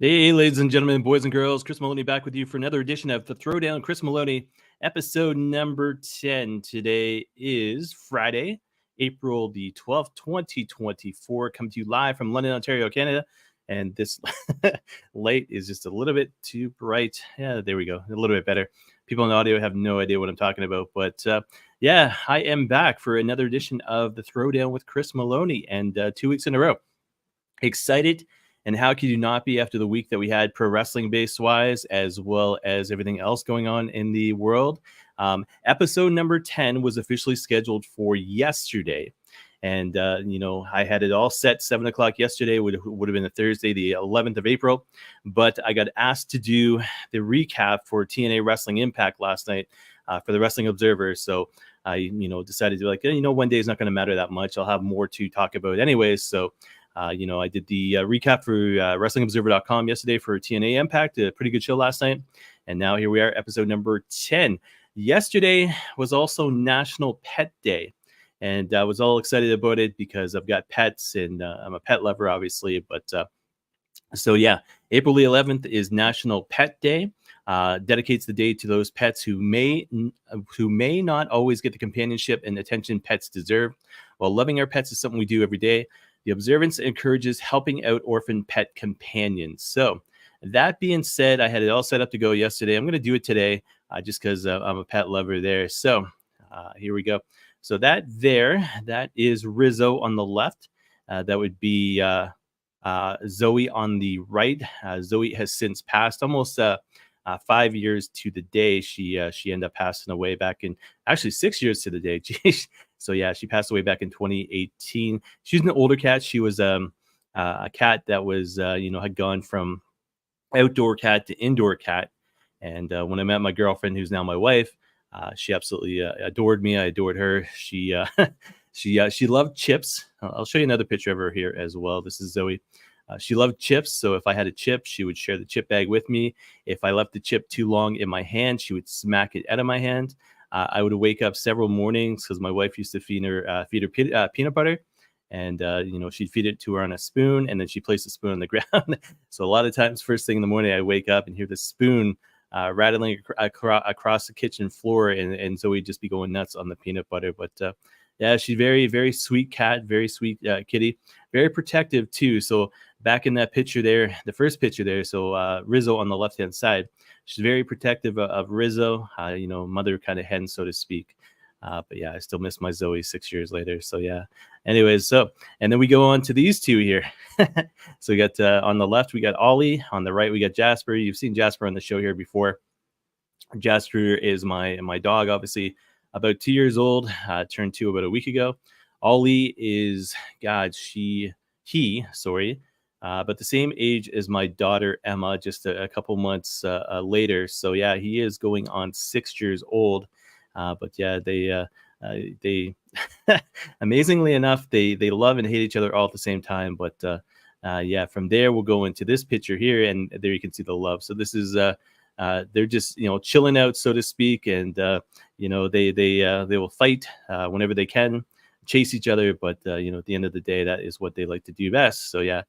Hey, ladies and gentlemen, boys and girls, Chris Maloney back with you for another edition of the Throwdown. Chris Maloney, episode number 10. Today is Friday, April the 12th, 2024. Coming to you live from London, Ontario, Canada. And this light is just a little bit too bright. Yeah, there we go. A little bit better. People in the audio have no idea what I'm talking about. But yeah, I am back for another edition of the Throwdown with Chris Maloney. And 2 weeks in a row. Excited. And how could you not be after the week that we had pro wrestling base wise, as well as everything else going on in the world? Episode number 10 was officially scheduled for yesterday. And, I had it all set 7 o'clock yesterday, would have been a Thursday, the 11th of April. But I got asked to do the recap for TNA Wrestling Impact last night for the Wrestling Observer. So I, decided to one day is not going to matter that much. I'll have more to talk about anyways. So I did the recap for WrestlingObserver.com yesterday for TNA Impact. A pretty good show last night. And now here we are, episode number 10. Yesterday was also National Pet Day. And I was all excited about it because I've got pets and I'm a pet lover, obviously. But so, yeah, April the 11th is National Pet Day. Dedicates the day to those pets who may not always get the companionship and attention pets deserve. While loving our pets is something we do every day, the observance encourages helping out orphan pet companions. So that being said, I had it all set up to go yesterday. I'm going to do it today just because I'm a pet lover there. So here we go. So that is Rizzo on the left. That would be Zoe on the right. Zoe has since passed almost 5 years to the day. She ended up passing away back in actually 6 years to the day. Jeez. So yeah, she passed away back in 2018. She's an older cat. She was a cat that was had gone from outdoor cat to indoor cat. And when I met my girlfriend, who's now my wife, she absolutely adored me. I adored her. She loved chips. I'll show you another picture of her here as well. This is Zoe. She loved chips, so if I had a chip, she would share the chip bag with me. If I left the chip too long in my hand, she would smack it out of my hand. I would wake up several mornings because my wife used to feed her peanut butter, and she'd feed it to her on a spoon, and then she'd place the spoon on the ground. So a lot of times, first thing in the morning, I wake up and hear the spoon rattling across the kitchen floor, and Zoe would just be going nuts on the peanut butter. But yeah, she's very, very sweet cat, very sweet kitty, very protective too. So back in that picture there, the first picture there, so Rizzo on the left-hand side, she's very protective of Rizzo, mother kind of hen, so to speak. But yeah, I still miss my Zoe 6 years later. So yeah, anyways, and then we go on to these two here. So we got on the left, we got Ollie. On the right, we got Jasper. You've seen Jasper on the show here before. Jasper is my dog, obviously. About 2 years old, turned 2 about a week ago. Ollie is, but the same age as my daughter Emma, just a couple months later. So yeah, he is going on 6 years old. But yeah, they amazingly enough, they love and hate each other all at the same time. But yeah, from there we'll go into this picture here, and there you can see the love. So this is they're just chilling out, so to speak, and they will fight whenever they can, chase each other, but at the end of the day, that is what they like to do best. So yeah,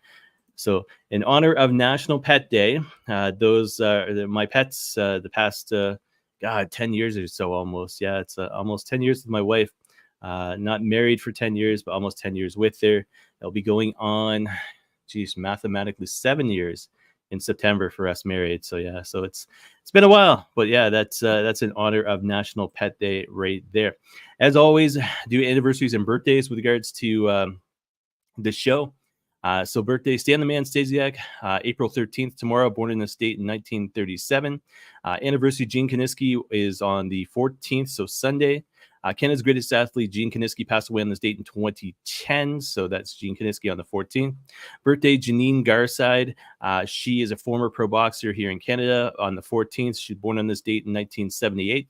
so in honor of National Pet Day, those are my pets. The past 10 years or so, almost. Yeah, it's almost 10 years with my wife. Not married for 10 years, but almost 10 years with her. It'll be going on, mathematically 7 years in September for us married. So yeah, so it's been a while, but yeah, that's in honor of National Pet Day right there. As always, do anniversaries and birthdays with regards to the show. So birthday, Stan the Man Stasiak, April 13th tomorrow, born in the state in 1937. Anniversary, Gene Kiniski is on the 14th, so Sunday. Canada's greatest athlete, Gene Kiniski, passed away on this date in 2010. So that's Gene Kiniski on the 14th. Birthday, Janine Garside. She is a former pro boxer here in Canada on the 14th. She was born on this date in 1978.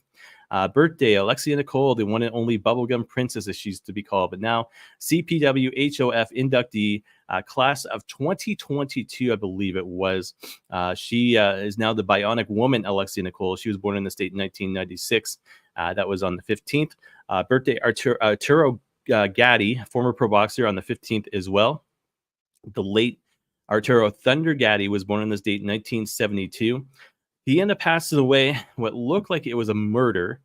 Birthday, Alexia Nicole, the one and only bubblegum princess, as she's to be called, but now CPW HOF inductee, class of 2022, I believe it was. She is now the Bionic Woman, Alexia Nicole. She was born in the state in 1996. That was on the 15th. Birthday, Arturo Gatti, former pro boxer, on the 15th as well. The late Arturo Thunder Gatti was born on this date in 1972. He ended up passing away, what looked like it was a murder,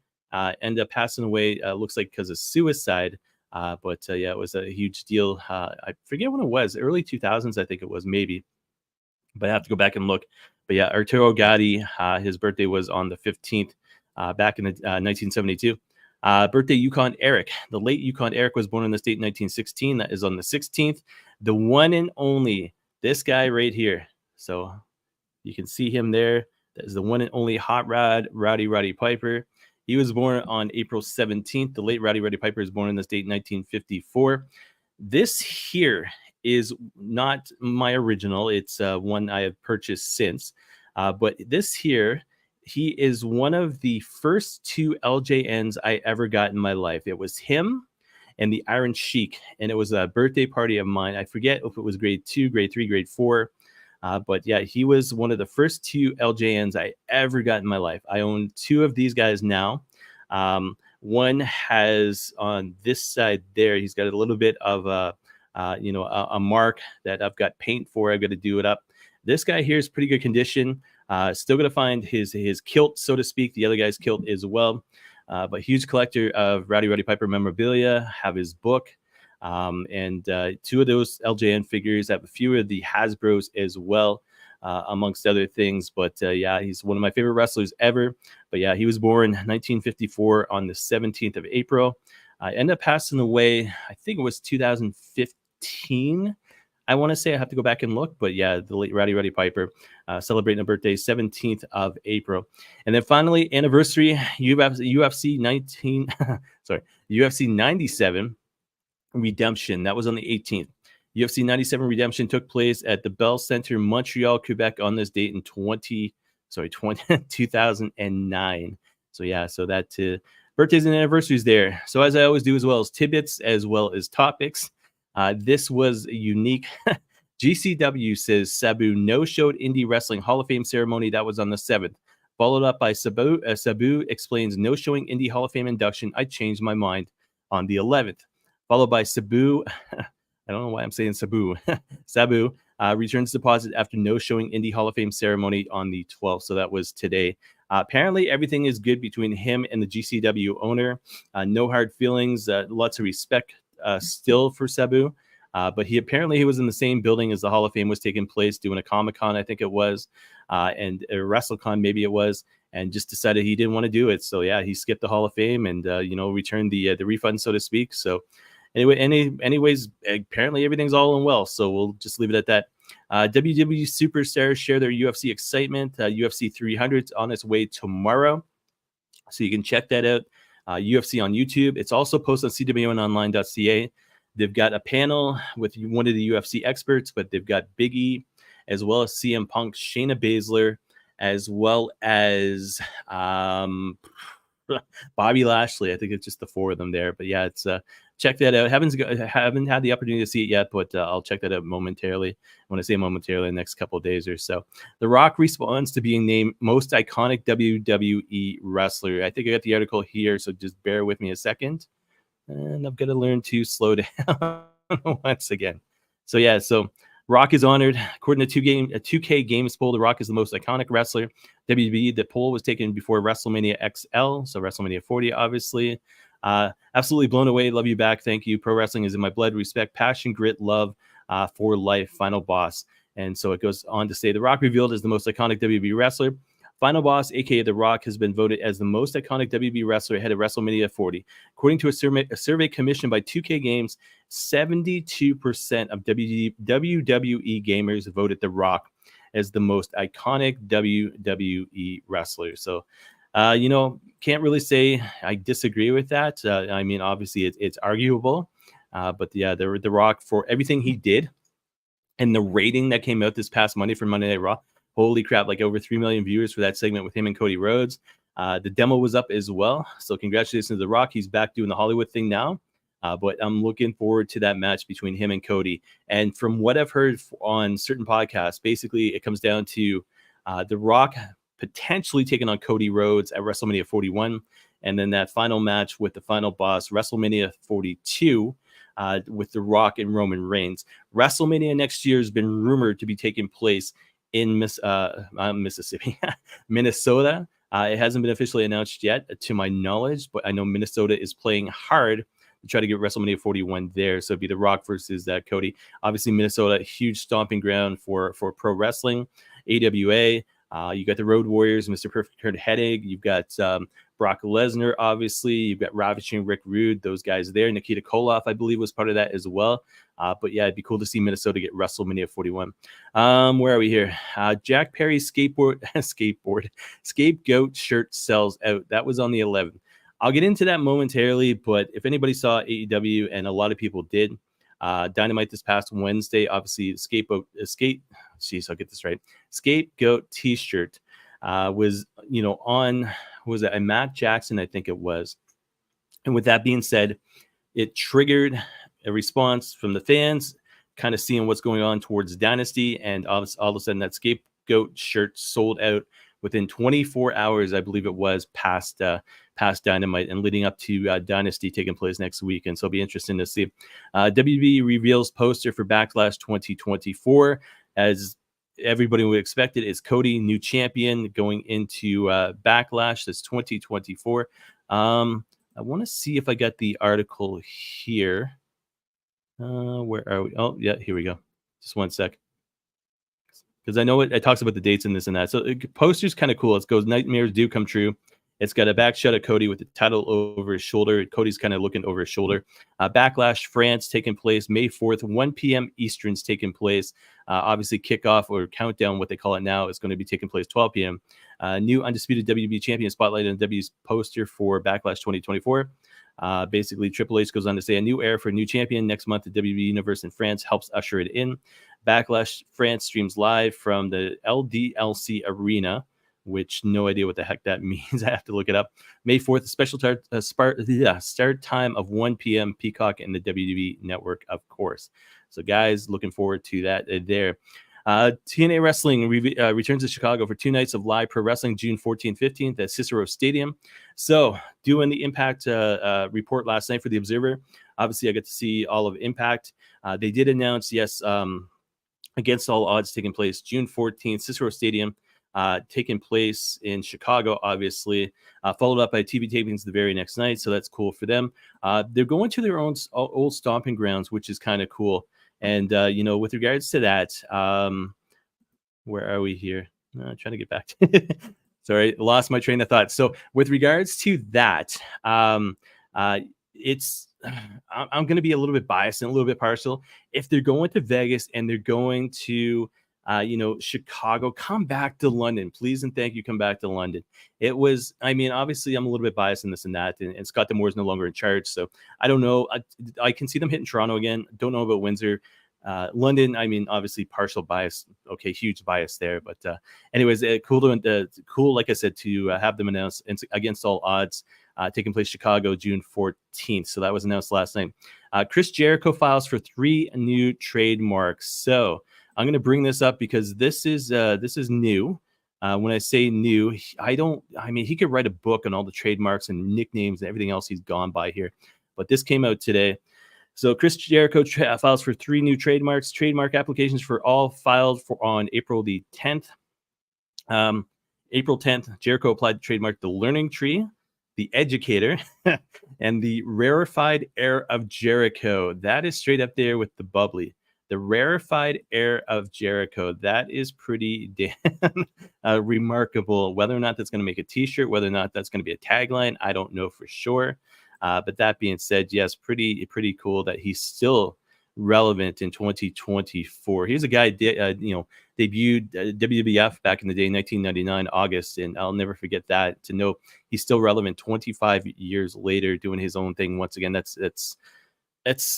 ended up passing away, looks like because of suicide. But yeah, it was a huge deal. I forget when it was, early 2000s, I think it was, maybe. But I have to go back and look. But yeah, Arturo Gatti, his birthday was on the 15th, back in 1972. Birthday, Yukon Eric. The late Yukon Eric was born in the state in 1916. That is on the 16th. The one and only, this guy right here. So you can see him there. That is the one and only Hot Rod, Roddy Piper. He was born on April 17th. The late Roddy Piper was born in this date in 1954. This here is not my original. It's one I have purchased since. But this here, he is one of the first two LJNs I ever got in my life. It was him and the Iron Sheik. And it was a birthday party of mine. I forget if it was grade 2, grade 3, grade 4. But yeah, he was one of the first two LJNs I ever got in my life. I own two of these guys now. One has on this side there, he's got a little bit of a mark that I've got paint for. I've got to do it up. This guy here is pretty good condition. Still going to find his kilt, so to speak. The other guy's kilt as well. But huge collector of Roddy Piper memorabilia. Have his book. And two of those LJN figures. I have a few of the Hasbros as well, amongst other things. But yeah, he's one of my favorite wrestlers ever. But yeah, he was born 1954 on the 17th of April. Ended up passing away, I think it was 2015. I want to say, I have to go back and look. But yeah, the late Roddy Piper, celebrating a birthday, 17th of April. And then finally, anniversary, UFC 97. Redemption. That was on the 18th. UFC 97 Redemption took place at the Bell Center, Montreal, Quebec on this date in 2009. So yeah, so that birthdays and anniversaries there. So as I always do, as well as tidbits, as well as topics. This was unique. GCW says Sabu no-showed Indie Wrestling Hall of Fame ceremony. That was on the 7th. Followed up by Sabu. Sabu explains no-showing Indie Hall of Fame induction. I changed my mind on the 11th. Followed by Sabu. I don't know why I'm saying Sabu. Sabu returns deposit after no-showing Indie Hall of Fame ceremony on the 12th. So that was today. Apparently, everything is good between him and the GCW owner. No hard feelings. Lots of respect still for Sabu. But he was in the same building as the Hall of Fame was taking place, doing a Comic-Con, I think it was, and a WrestleCon, maybe it was, and just decided he didn't want to do it. So yeah, he skipped the Hall of Fame and returned the refund, so to speak. So anyways, apparently everything's all in well. So we'll just leave it at that. WWE superstars share their UFC excitement. UFC 300's on its way tomorrow, so you can check that out. UFC on YouTube. It's also posted on cwnonline.ca. They've got a panel with one of the UFC experts, but they've got Big E, as well as CM Punk, Shayna Baszler, as well as Bobby Lashley. I think it's just the four of them there. But yeah, it's check that out. Haven't had the opportunity to see it yet, but I'll check that out momentarily. When I say momentarily, the next couple of days or so. The Rock responds to being named most iconic WWE wrestler. I think I got the article here, so just bear with me a second. And I've got to learn to slow down once again. So yeah, so Rock is honored. According to 2K Games poll, The Rock is the most iconic wrestler. WWE, the poll was taken before WrestleMania XL, so WrestleMania 40, obviously. Absolutely blown away. Love you back. Thank you. Pro wrestling is in my blood. Respect, passion, grit, love for life. Final boss. And so it goes on to say The Rock revealed as the most iconic WWE wrestler. Final Boss, aka The Rock, has been voted as the most iconic WB wrestler ahead of WrestleMania 40. According to a survey commissioned by 2K Games, 72% of WWE gamers voted The Rock as the most iconic WWE wrestler. So, can't really say I disagree with that. I mean, obviously, it's arguable. But yeah, The Rock, for everything he did, and the rating that came out this past Monday for Monday Night Raw, holy crap, like over 3 million viewers for that segment with him and Cody Rhodes. The demo was up as well. So congratulations to The Rock. He's back doing the Hollywood thing now. But I'm looking forward to that match between him and Cody. And from what I've heard on certain podcasts, basically it comes down to The Rock potentially taking on Cody Rhodes at WrestleMania 41. And then that final match with the final boss, WrestleMania 42, with The Rock and Roman Reigns. WrestleMania next year has been rumored to be taking place in Mississippi, Minnesota. It hasn't been officially announced yet, to my knowledge, but I know Minnesota is playing hard to try to get WrestleMania 41 there. So it'd be The Rock versus Cody. Obviously, Minnesota, huge stomping ground for pro wrestling. AWA. You got the Road Warriors, Mr. Perfect Kurt Hennig. You've got Brock Lesnar, obviously. You've got Ravishing Rick Rude, those guys there. Nikita Koloff, I believe, was part of that as well. But yeah, it'd be cool to see Minnesota get WrestleMania 41. Where are we here? Jack Perry's scapegoat shirt sells out. That was on the 11th. I'll get into that momentarily, but if anybody saw AEW, and a lot of people did, Dynamite this past Wednesday, obviously Scapegoat t-shirt was, on, was it a Matt Jackson, I think it was. And with that being said, it triggered a response from the fans, kind of seeing what's going on towards Dynasty, and all of a sudden that Scapegoat shirt sold out within 24 hours, I believe it was, past Dynamite and leading up to Dynasty taking place next week. And so it'll be interesting to see. WB reveals poster for Backlash 2024. As everybody would expect it, is Cody, new champion, going into Backlash. That's 2024. I want to see if I got the article here. Where are we? Oh, yeah, here we go. Just one sec. Because I know it talks about the dates and this and that. So poster's kind of cool. It goes, nightmares do come true. It's got a back shot of Cody with the title over his shoulder. Cody's kind of looking over his shoulder. Backlash France taking place May 4th, 1 p.m. Eastern's taking place. Obviously, kickoff or countdown, what they call it now, is going to be taking place 12 p.m. New undisputed WB champion spotlighted on W's poster for Backlash 2024. Basically, Triple H goes on to say a new era for a new champion next month. The WB Universe in France helps usher it in. Backlash France streams live from the LDLC Arena, which no idea what the heck that means. I have to look it up. May 4th, special start time of 1 p.m. Peacock and the WWE Network, of course. So, guys, looking forward to that there. TNA Wrestling returns to Chicago for 2 nights of live pro wrestling, June 14th, 15th at Cicero Stadium. So, doing the Impact report last night for the Observer. Obviously, I got to see all of Impact. They did announce, yes, Against All Odds taking place June 14th, Cicero Stadium, taking place in Chicago, obviously, followed up by TV tapings the very next night. So that's cool for them. They're going to their own old stomping grounds, which is kind of cool. And, with regards to that, where are we here? Trying to get back to sorry, lost my train of thought. So with regards to that, it's I'm going to be a little bit biased and a little bit partial. If they're going to Vegas and they're going to Chicago, come back to London, please and thank you. Come back to London. It was, obviously I'm a little bit biased in this and that, and Scott D'Amore is no longer in charge, so I don't know. I can see them hitting Toronto again. Don't know about Windsor. London, obviously partial bias. Okay, huge bias there, but anyways, cool. Like I said, to have them announce Against All Odds taking place Chicago June 14th. So that was announced last night. Chris Jericho files for 3 new trademarks. So I'm going to bring this up because this is new. When I say new, he could write a book on all the trademarks and nicknames and everything else he's gone by here, but this came out today. So Chris Jericho files for 3 new trademarks. Trademark applications for all filed on April the 10th. April 10th, Jericho applied to trademark the Learning Tree, the Educator, and the Rarefied Air of Jericho. That is straight up there with the bubbly. The rarefied air of Jericho. That is pretty damn remarkable. Whether or not that's going to make a t-shirt, whether or not that's going to be a tagline, I don't know for sure. But that being said, yes, pretty cool that he's still relevant in 2024. He's a guy, debuted WWF back in the day, 1999 August, and I'll never forget that. To know he's still relevant 25 years later, doing his own thing once again. That's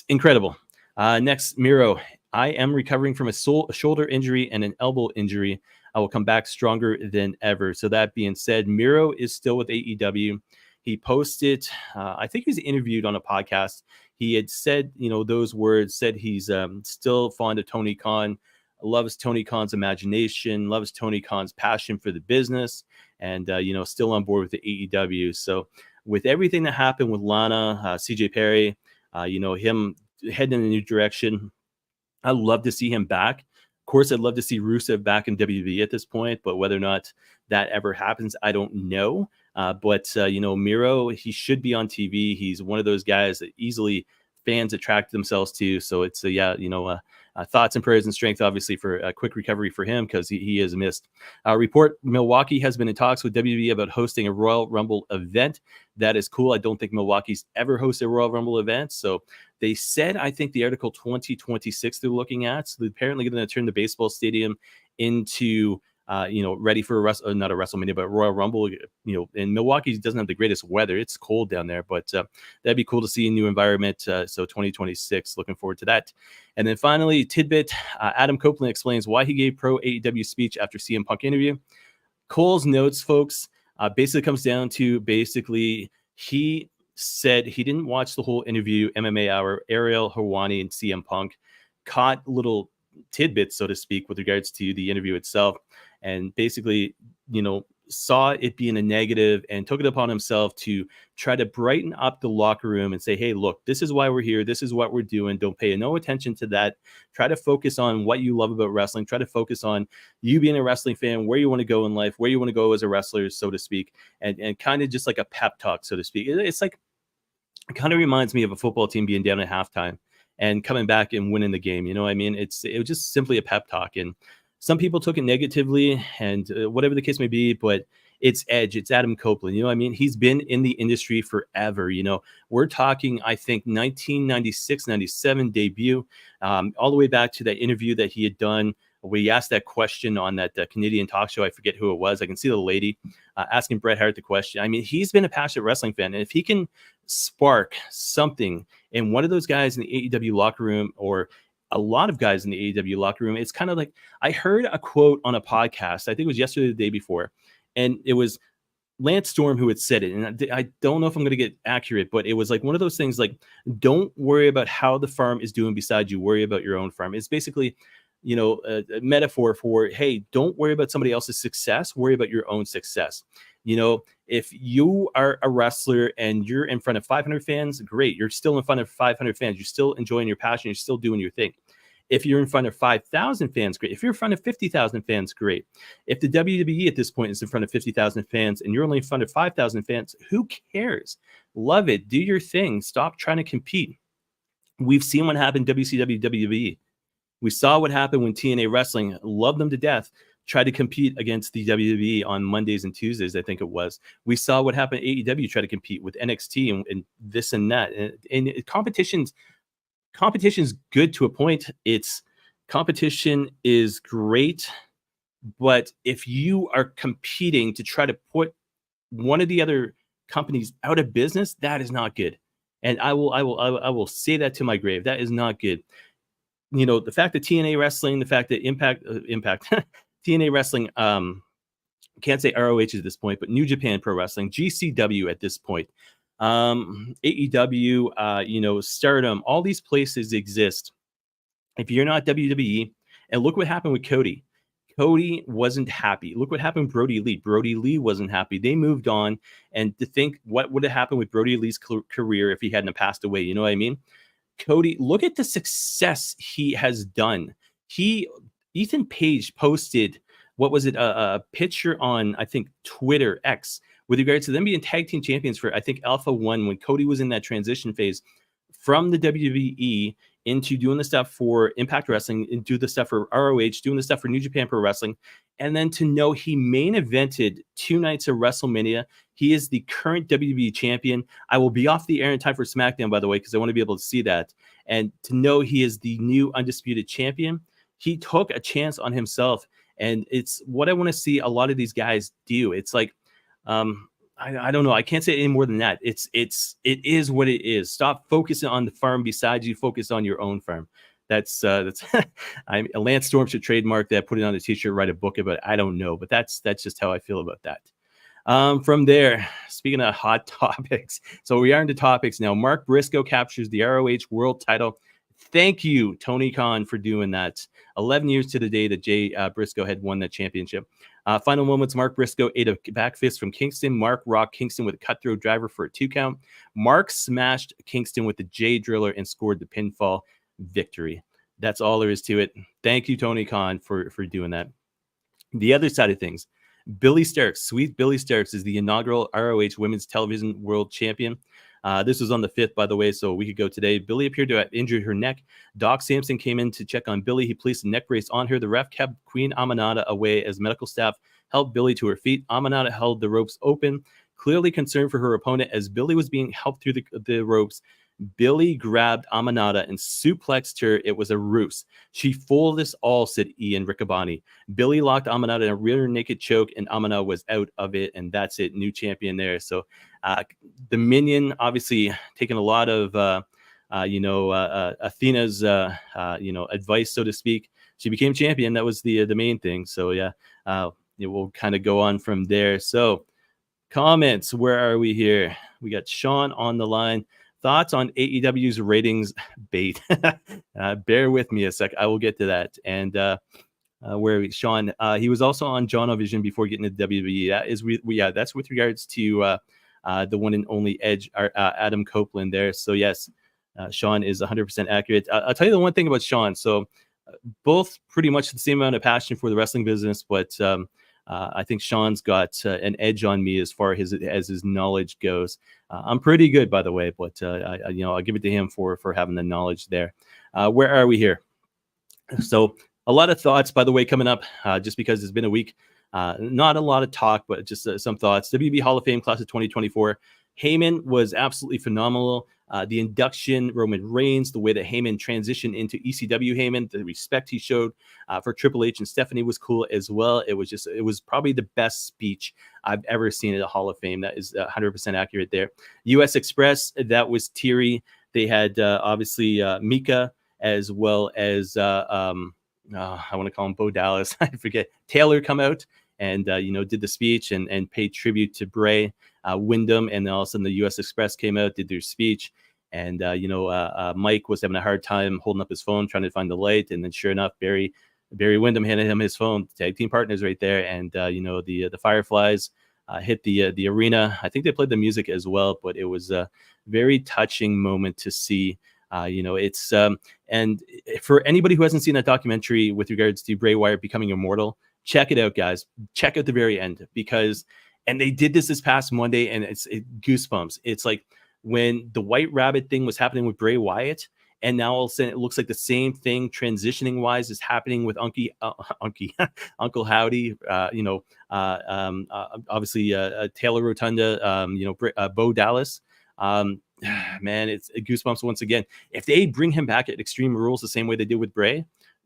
incredible. Next, Miro. I am recovering from a shoulder injury and an elbow injury. I will come back stronger than ever. So that being said, Miro is still with AEW. He posted, I think he was interviewed on a podcast. He had said, those words, said he's still fond of Tony Khan, loves Tony Khan's imagination, loves Tony Khan's passion for the business, and, still on board with the AEW. So with everything that happened with Lana, CJ Perry, him heading in a new direction, I'd love to see him back. Of course, I'd love to see Rusev back in WWE at this point, but whether or not that ever happens, I don't know. But Miro, he should be on TV. He's one of those guys that easily fans attract themselves to. So it's thoughts and prayers and strength, obviously, for a quick recovery for him, because he is missed. Report: Milwaukee has been in talks with WWE about hosting a Royal Rumble event. That is cool. I don't think Milwaukee's ever hosted a Royal Rumble event. So they said, I think the article 2026 they're looking at. So they're apparently going to turn the baseball stadium into ready for not a WrestleMania, but Royal Rumble. And Milwaukee doesn't have the greatest weather. It's cold down there, but that'd be cool to see a new environment. So 2026, looking forward to that. And then finally, tidbit, Adam Copeland explains why he gave pro AEW speech after CM Punk interview. Cole's notes, folks, basically comes down to he said he didn't watch the whole interview, MMA Hour, Ariel Helwani and CM Punk, caught little tidbits, so to speak, with regards to the interview itself, and basically, saw it being a negative and took it upon himself to try to brighten up the locker room and say, hey, look, this is why we're here. This is what we're doing. Don't pay no attention to that. Try to focus on what you love about wrestling. Try to focus on you being a wrestling fan, where you want to go in life, where you want to go as a wrestler, so to speak, and kind of just like a pep talk, so to speak. It's like, it kind of reminds me of a football team being down at halftime and coming back and winning the game. It was just simply a pep talk. And some people took it negatively, and whatever the case may be, but it's Edge, it's Adam Copeland. He's been in the industry forever. We're talking, I think, 1996, 97 debut, all the way back to that interview that he had done where he asked that question on that Canadian talk show. I forget who it was. I can see the lady asking Bret Hart the question. He's been a passionate wrestling fan, and if he can spark something in one of those guys in the AEW locker room, or a lot of guys in the AEW locker room, it's kind of like, I heard a quote on a podcast, I think it was yesterday or the day before, and it was Lance Storm who had said it. And I don't know if I'm going to get accurate, but it was like one of those things like, don't worry about how the farm is doing beside you, worry about your own farm. It's basically, a metaphor for, hey, don't worry about somebody else's success, worry about your own success. If you are a wrestler and you're in front of 500 fans, great. You're still in front of 500 fans. You're still enjoying your passion. You're still doing your thing. If you're in front of 5,000 fans, great. If you're in front of 50,000 fans, great. If the WWE at this point is in front of 50,000 fans and you're only in front of 5,000 fans, who cares? Love it. Do your thing. Stop trying to compete. We've seen what happened WCW, WWE. We saw what happened when TNA Wrestling, loved them to death, tried to compete against the WWE on Mondays and Tuesdays, I think it was. We saw what happened at AEW, try to compete with NXT and this and that. And competition's good to a point. Competition is great, but if you are competing to try to put one of the other companies out of business, that is not good. And I will say that to my grave. That is not good. The fact that TNA Wrestling, the fact that Impact TNA Wrestling, can't say ROH at this point, but New Japan Pro Wrestling, GCW at this point, AEW, Stardom, all these places exist. If you're not WWE, and look what happened with Cody. Cody wasn't happy. Look what happened with Brody Lee. Brody Lee wasn't happy. They moved on. And to think what would have happened with Brody Lee's career if he hadn't passed away, you know what I mean? Cody, look at the success he has done. Ethan Page posted, what was it, a picture on, I think, Twitter, X, with regards to them being tag team champions for, I think, Alpha One, when Cody was in that transition phase from the WWE into doing the stuff for Impact Wrestling, and do the stuff for ROH, doing the stuff for New Japan Pro Wrestling, and then to know he main evented 2 nights of WrestleMania. He is the current WWE champion. I will be off the air in time for SmackDown, by the way, because I want to be able to see that. And to know he is the new undisputed champion, he took a chance on himself. And it's what I want to see a lot of these guys do. It's like, I don't know. I can't say any more than that. It is what it is. Stop focusing on the farm beside you. Focus on your own farm. That's Lance Storm should trademark that, put it on a t-shirt, write a book about it. I don't know, but that's just how I feel about that. From there, speaking of hot topics, so we are into topics now. Mark Briscoe captures the ROH World Title. Thank you, Tony Khan, for doing that. 11 years to the day that Jay Briscoe had won that championship. Final moments, Mark Briscoe ate a back fist from Kingston. Mark rocked Kingston with a cutthroat driver for a 2 count. Mark smashed Kingston with the J Driller and scored the pinfall victory. That's all there is to it. Thank you, Tony Khan, for doing that. The other side of things, Billy Starks, sweet Billy Starks, is the inaugural ROH Women's Television World Champion. This was on the 5th, by the way, so we could go today. Billy appeared to have injured her neck. Doc Sampson came in to check on Billy. He placed a neck brace on her. The ref kept Queen Aminata away as medical staff helped Billy to her feet. Aminata held the ropes open, clearly concerned for her opponent. As Billy was being helped through the ropes, Billy grabbed Aminata and suplexed her. It was a ruse. She fooled us all, said Ian Riccaboni. Billy locked Aminata in a rear naked choke, and Aminata was out of it, and that's it. New champion there. So the Minion obviously taking a lot of Athena's advice, so to speak. She became champion. That was the main thing. So yeah, we'll kind of go on from there. So comments, where are we here? We got Sean on the line. Thoughts on AEW's ratings bait? Bear with me a sec. I will get to that. And where are we? Sean, he was also on John Vision before getting to WWE. That is, that's with regards to the one and only Edge, Adam Copeland there. So yes, Sean is 100% accurate. I'll tell you the one thing about Sean. So both pretty much the same amount of passion for the wrestling business, but I think Sean's got an edge on me as far as his knowledge goes. I'm pretty good, by the way, but I'll give it to him for having the knowledge there. Where are we here? So a lot of thoughts, by the way, coming up, just because it's been a week. Not a lot of talk, but just some thoughts. WB Hall of Fame class of 2024. Heyman was absolutely phenomenal. The induction, Roman Reigns, the way that Heyman transitioned into ECW Heyman, the respect he showed for Triple H and Stephanie was cool as well. It was probably the best speech I've ever seen at the Hall of Fame. That is 100% accurate there. US Express, that was teary. They had obviously Mika, as well as I want to call him Bo Dallas. I forget. Taylor come out and did the speech and paid tribute to Bray Windham, and then all of a sudden the US Express came out, did their speech, and Mike was having a hard time holding up his phone trying to find the light, and then sure enough Barry Windham handed him his phone. Tag team partners right there, and the Fireflies hit the arena. I think they played the music as well, but it was a very touching moment to see. It's and for anybody who hasn't seen that documentary with regards to Bray Wyatt becoming immortal, check it out, guys. Check out the very end, because they did this past Monday, and it's goosebumps. It's like when the White Rabbit thing was happening with Bray Wyatt, and now all of a sudden it looks like the same thing transitioning wise is happening with Uncle Howdy. Obviously Taylor Rotunda. Bo Dallas. Man, it's goosebumps once again. If they bring him back at Extreme Rules the same way they did with Bray,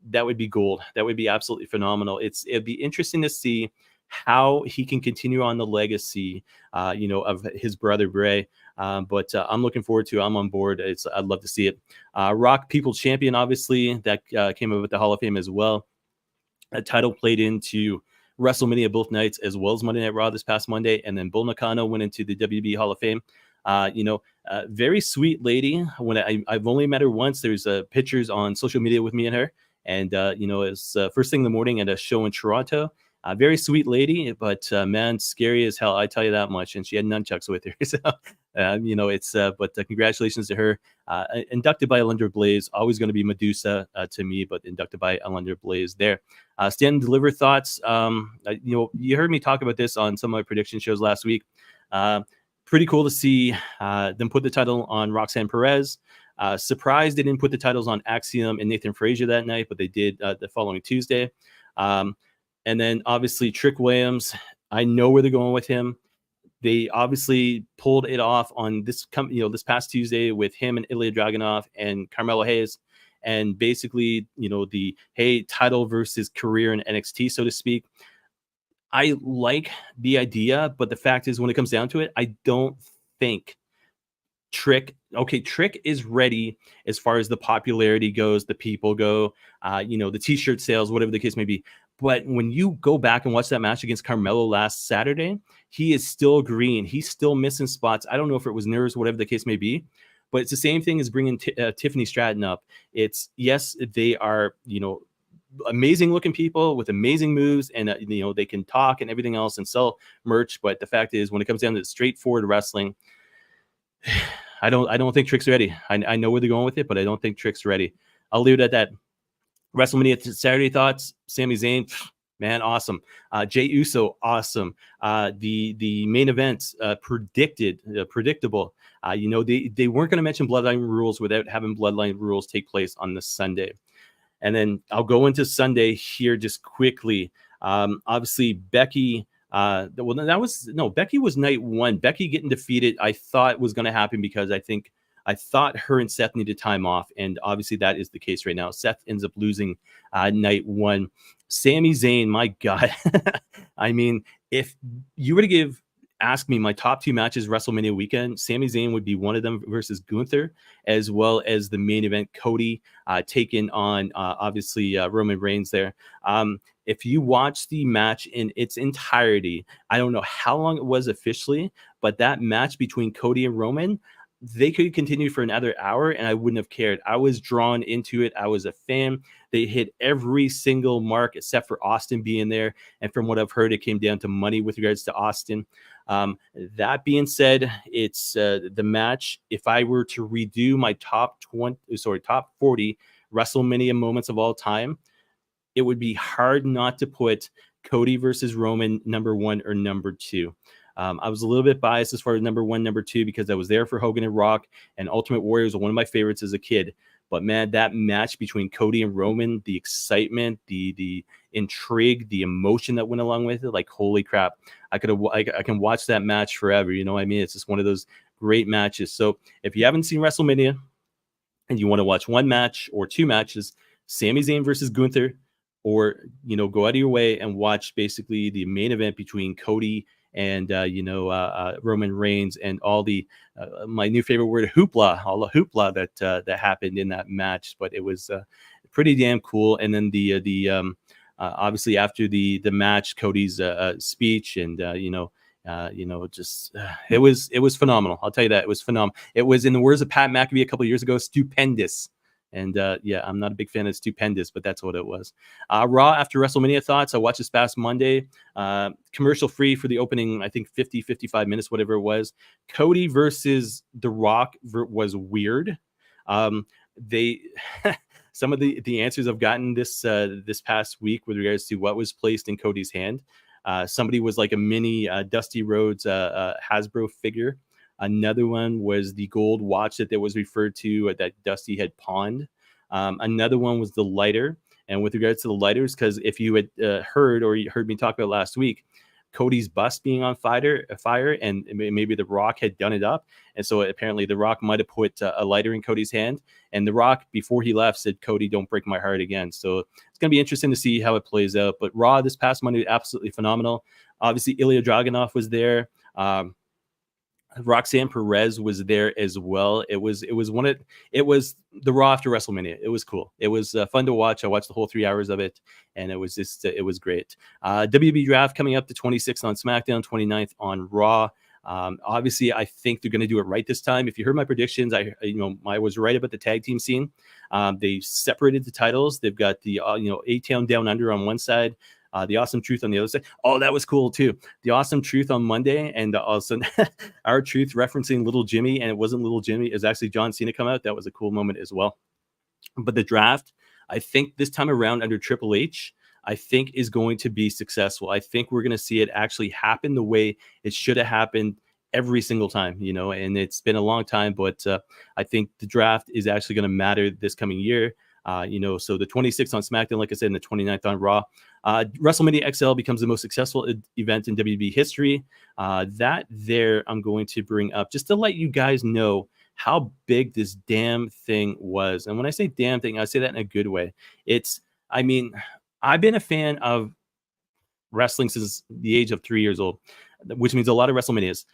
that would be gold. That would be absolutely phenomenal. It'd be interesting to see how he can continue on the legacy, of his brother Bray. But I'm looking forward to. I'm on board. I'd love to see it. Rock People Champion, obviously, that came up with the Hall of Fame as well. A title played into WrestleMania both nights, as well as Monday Night Raw this past Monday, and then Bull Nakano went into the WB Hall of Fame. Very sweet lady. When I've only met her once. There's pictures on social media with me and her, and it's first thing in the morning at a show in Toronto. Very sweet lady, but man, scary as hell. I tell you that much. And she had nunchucks with her. So, but congratulations to her. Inducted by Alundra Blaze. Always going to be Medusa to me, but inducted by Alundra Blaze there. Stand and Deliver thoughts. You heard me talk about this on some of my prediction shows last week. Pretty cool to see them put the title on Roxanne Perez. Surprised they didn't put the titles on Axiom and Nathan Frazier that night, but they did the following Tuesday. And then obviously Trick Williams, I know where they're going with him. They obviously pulled it off on this past Tuesday with him and Ilya Dragunov and Carmelo Hayes. And basically, the title versus career in NXT, so to speak. I like the idea, but the fact is, when it comes down to it, I don't think Trick is ready as far as the popularity goes, the people go, the t-shirt sales, whatever the case may be. But when you go back and watch that match against Carmelo last Saturday, he is still green. He's still missing spots. I don't know if it was nerves, whatever the case may be, but it's the same thing as bringing Tiffany Stratton up. It's, yes, they are, amazing looking people with amazing moves, and they can talk and everything else and sell merch. But the fact is, when it comes down to straightforward wrestling, I don't think Trick's ready. I know where they're going with it, but I don't think Trick's ready. I'll leave it at that. WrestleMania Saturday thoughts. Sami Zayn, man, awesome. Jey Uso, awesome. The main event, predictable. They weren't going to mention Bloodline Rules without having Bloodline Rules take place on the Sunday. And then I'll go into Sunday here just quickly. Obviously, Becky. Becky was night one. Becky getting defeated, I thought was going to happen because I thought her and Seth needed time off, and obviously that is the case right now. Seth ends up losing night one. Sami Zayn, my God. I mean, if you were to ask me my top two matches WrestleMania weekend, Sami Zayn would be one of them versus Gunther, as well as the main event, Cody taking on obviously Roman Reigns there. If you watch the match in its entirety, I don't know how long it was officially, but that match between Cody and Roman, they could continue for another hour and I wouldn't have cared. I was drawn into it. I was a fan. They hit every single mark except for Austin being there. And from what I've heard, it came down to money with regards to Austin. That being said, it's the match. If I were to redo my top 40 WrestleMania moments of all time, it would be hard not to put Cody versus Roman number one or number two. I was a little bit biased as far as number one, number two, because I was there for Hogan and Rock, and Ultimate Warrior was one of my favorites as a kid. But man, that match between Cody and Roman, the excitement, the intrigue, the emotion that went along with it, like, holy crap, I can watch that match forever. You know what I mean? It's just one of those great matches. So if you haven't seen WrestleMania and you want to watch one match or two matches, Sami Zayn versus Gunther, or, go out of your way and watch basically the main event between Cody and Roman Reigns, and all the my new favorite word, hoopla, all the hoopla that happened in that match. But it was pretty damn cool. And then the obviously after the match, Cody's speech, and it was phenomenal. I'll tell you that, it was phenomenal. It was, in the words of Pat McAfee a couple of years ago, stupendous. And I'm not a big fan of stupendous, but that's what it was. Raw after WrestleMania thoughts. I watched this past Monday, commercial free for the opening, I think 55 minutes, whatever it was. Cody versus The Rock was weird. They some of the answers I've gotten this past week with regards to what was placed in Cody's hand. Somebody was like a mini Dusty Rhodes Hasbro figure. Another one was the gold watch that was referred to that Dusty had pawned. Another one was the lighter. And with regards to the lighters, because if you had heard, or you heard me talk about last week, Cody's bust being on fire, and maybe The Rock had done it up. And so apparently The Rock might have put a lighter in Cody's hand. And The Rock, before he left, said, "Cody, don't break my heart again." So it's going to be interesting to see how it plays out. But Raw this past Monday, absolutely phenomenal. Obviously, Ilya Dragunov was there. Roxanne Perez was there as well. It was the Raw after WrestleMania. It was cool. It was fun to watch. I watched the whole 3 hours of it, and it was just it was great. WWE draft coming up, the 26th on SmackDown, 29th on Raw. Obviously, I think they're going to do it right this time. If you heard my predictions, I was right about the tag team scene. They separated the titles. They've got the A-Town Down Under on one side, the Awesome Truth on the other side. Oh, that was cool too. The Awesome Truth on Monday, and also our Truth referencing Little Jimmy, and it wasn't Little Jimmy. It was actually John Cena come out. That was a cool moment as well. But the draft, I think this time around under Triple H, I think is going to be successful. I think we're going to see it actually happen the way it should have happened every single time, and it's been a long time, but I think the draft is actually going to matter this coming year. So the 26th on SmackDown, like I said, and the 29th on Raw. WrestleMania XL becomes the most successful event in WWE history. That there I'm going to bring up just to let you guys know how big this damn thing was. And when I say damn thing, I say that in a good way. I've been a fan of wrestling since the age of 3 years old, which means a lot of WrestleManias.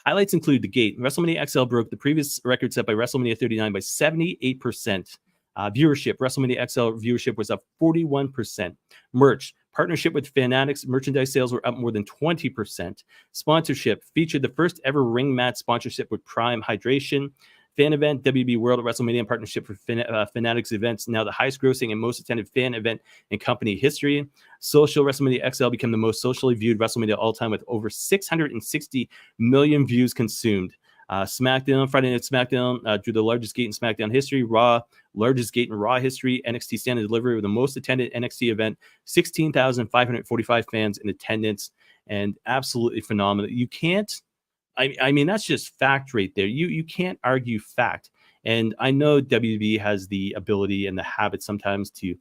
Highlights include the gate. WrestleMania XL broke the previous record set by WrestleMania 39 by 78%. Viewership. WrestleMania XL viewership was up 41%. Merch. Partnership with Fanatics. Merchandise sales were up more than 20%. Sponsorship. Featured the first ever ring mat sponsorship with Prime Hydration. Fan event, WB World at WrestleMania in partnership for Fanatics events, now the highest grossing and most attended fan event in company history. Social, WrestleMania XL became the most socially viewed WrestleMania all time with over 660 million views consumed. SmackDown, Friday Night SmackDown drew the largest gate in SmackDown history. Raw, largest gate in Raw history. NXT Stand and Delivery with the most attended NXT event, 16,545 fans in attendance, and absolutely phenomenal. You can't. That's just fact right there. You can't argue fact. And I know WB has the ability and the habit sometimes to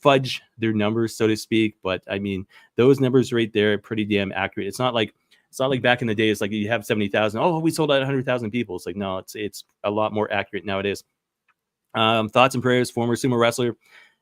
fudge their numbers, so to speak. But those numbers right there are pretty damn accurate. It's not like back in the day. It's like you have 70,000. Oh, we sold out 100,000 people. It's like, no, it's a lot more accurate nowadays. Thoughts and prayers. Former sumo wrestler.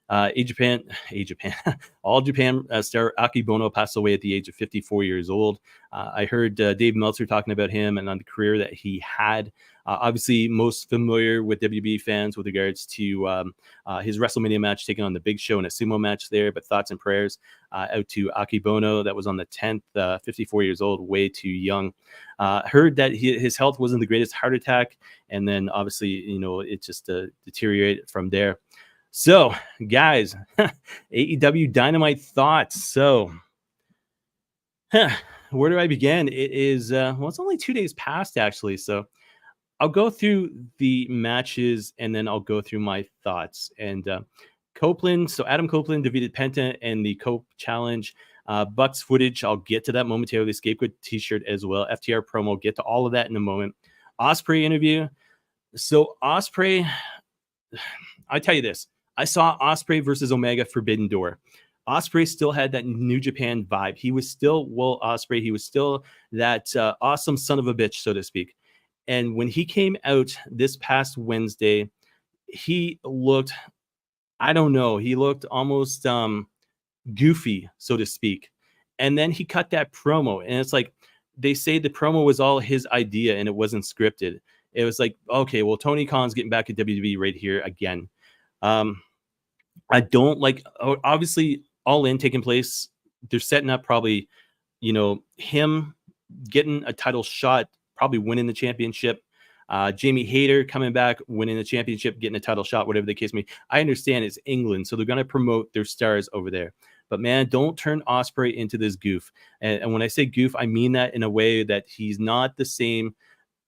All Japan star Akebono passed away at the age of 54 years old. I heard Dave Meltzer talking about him and on the career that he had. Obviously, most familiar with WB fans with regards to his WrestleMania match taking on the Big Show in a sumo match there. But thoughts and prayers out to Akebono. That was on the 10th, 54 years old, way too young. Heard that his health wasn't the greatest, heart attack. And then obviously, it just deteriorated from there. So, guys, AEW Dynamite thoughts. So, where do I begin? It is, it's only 2 days past, actually. So, I'll go through the matches, and then I'll go through my thoughts. And Copeland, so Adam Copeland defeated Penta in the Cope Challenge. Bucks footage, I'll get to that momentarily. Scapegoat t-shirt as well. FTR promo, get to all of that in a moment. Ospreay interview. So, Ospreay, I tell you this. I saw Ospreay versus Omega Forbidden Door. Ospreay still had that New Japan vibe. He was still Ospreay. He was still that awesome son of a bitch, so to speak. And when he came out this past Wednesday, he looked, I don't know, he looked almost goofy, so to speak. And then he cut that promo. And it's like, they say the promo was all his idea and it wasn't scripted. It was like, okay, well, Tony Khan's getting back at WWE right here again. I don't like, obviously, All In taking place. They're setting up probably, him getting a title shot, probably winning the championship. Jamie Hayter coming back, winning the championship, getting a title shot, whatever the case may be. I understand it's England, so they're going to promote their stars over there. But man, don't turn Ospreay into this goof. And when I say goof, I mean that in a way that he's not the same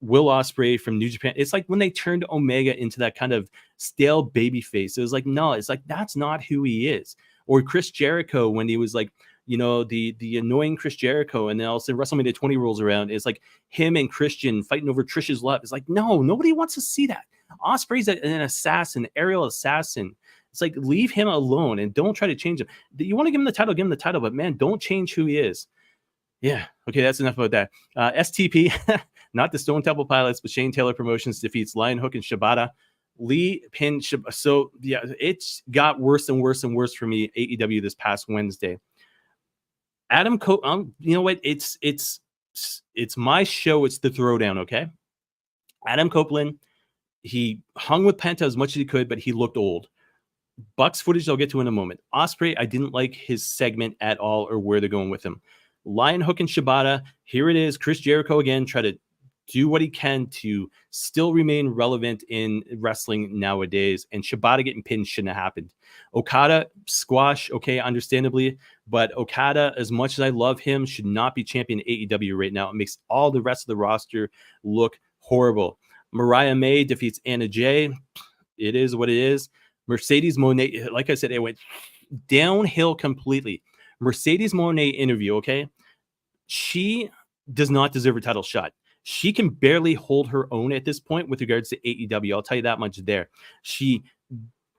Will Ospreay from New Japan. It's like when they turned Omega into that kind of stale baby face. It was like, no, it's like, that's not who he is. Or Chris Jericho, when he was like, the annoying Chris Jericho, and then all of a sudden WrestleMania 20 rolls around. It's like him and Christian fighting over Trish's love. It's like, no, nobody wants to see that. Ospreay's an assassin, aerial assassin. It's like, leave him alone and don't try to change him. You want to give him the title, but man, don't change who he is. Yeah. Okay. That's enough about that. STP, not the Stone Temple Pilots, but Shane Taylor Promotions defeats Lion Hook and Shibata. Lee pinned Shibata. So yeah, it's got worse and worse and worse for me. AEW this past Wednesday. Adam Copeland, you know what? It's my show. It's the Throwdown. Okay. Adam Copeland, he hung with Penta as much as he could, but he looked old. Bucks footage I'll get to in a moment. Ospreay, I didn't like his segment at all or where they're going with him. Lion Hook and Shibata, here it is. Chris Jericho again, try to do what he can to still remain relevant in wrestling nowadays. And Shibata getting pinned shouldn't have happened. Okada, squash, okay, understandably. But Okada, as much as I love him, should not be champion AEW right now. It makes all the rest of the roster look horrible. Mariah May defeats Anna Jay. It is what it is. Mercedes Moné, like I said, it went downhill completely. Mercedes Moné interview, okay? She does not deserve a title shot. She can barely hold her own at this point with regards to AEW. I'll tell you that much there. She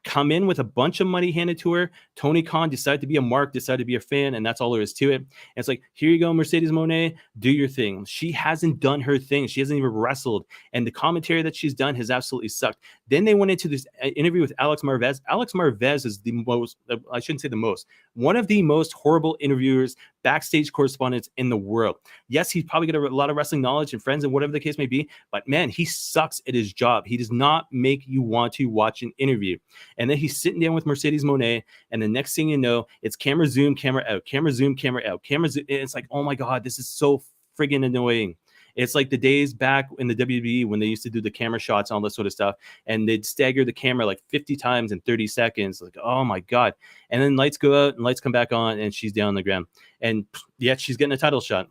come in with a bunch of money handed to her. Tony Khan decided to be a mark, decided to be a fan, and that's all there is to it. And it's like, here you go, Mercedes Moné, do your thing. She hasn't done her thing. She hasn't even wrestled. And the commentary that she's done has absolutely sucked. Then they went into this interview with Alex Marvez. Alex Marvez is the most, I shouldn't say the most, one of the most horrible interviewers, backstage correspondents in the world. Yes, he's probably got a lot of wrestling knowledge and friends and whatever the case may be, but man, he sucks at his job. He does not make you want to watch an interview. And then he's sitting down with Mercedes Moné, and the next thing you know, it's camera zoom, camera out, camera zoom, camera out, camera zoom. It's like, oh my God, this is so friggin' annoying. It's like the days back in the WWE when they used to do the camera shots and all this sort of stuff, and they'd stagger the camera like 50 times in 30 seconds. Like, oh my God. And then lights go out and lights come back on, and she's down on the ground. And yet she's getting a title shot.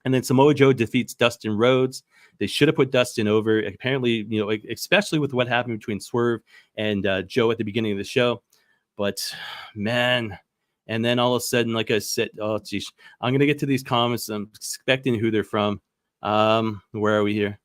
And then Samoa Joe defeats Dustin Rhodes. They should have put Dustin over. Apparently, you know, especially with what happened between Swerve and Joe at the beginning of the show. But man, and then all of a sudden, like I said, oh geez, I'm gonna get to these comments. I'm expecting who they're from. Where are we here?